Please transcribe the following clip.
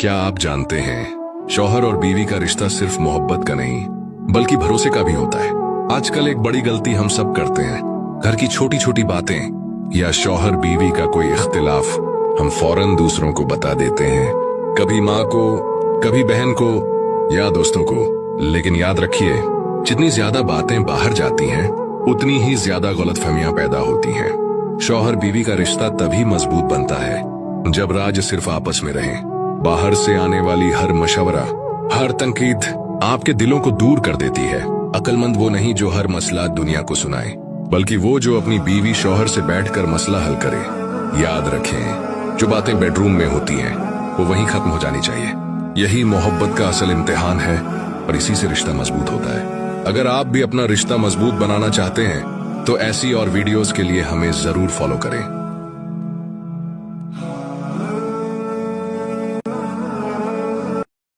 क्या आप जानते हैं, शौहर और बीवी का रिश्ता सिर्फ मोहब्बत का नहीं बल्कि भरोसे का भी होता है। आजकल एक बड़ी गलती हम सब करते हैं, घर की छोटी छोटी बातें या शौहर बीवी का कोई इख्तिलाफ हम फौरन दूसरों को बता देते हैं, कभी माँ को, कभी बहन को या दोस्तों को। लेकिन याद रखिए, जितनी ज्यादा बातें बाहर जाती हैं उतनी ही ज्यादा गलतफहमियां पैदा होती हैं। शौहर बीवी का रिश्ता तभी मजबूत बनता है जब राज सिर्फ आपस में रहे। बाहर से आने वाली हर मशवरा, हर तनकीद आपके दिलों को दूर कर देती है। अक्लमंद वो नहीं जो हर मसला दुनिया को सुनाए, बल्कि वो जो अपनी बीवी शौहर से बैठकर मसला हल करे। याद रखें, जो बातें बेडरूम में होती हैं वो वहीं खत्म हो जानी चाहिए। यही मोहब्बत का असल इम्तिहान है और इसी से रिश्ता मजबूत होता है। अगर आप भी अपना रिश्ता मजबूत बनाना चाहते हैं तो ऐसी और वीडियोस के लिए हमें जरूर फॉलो करें।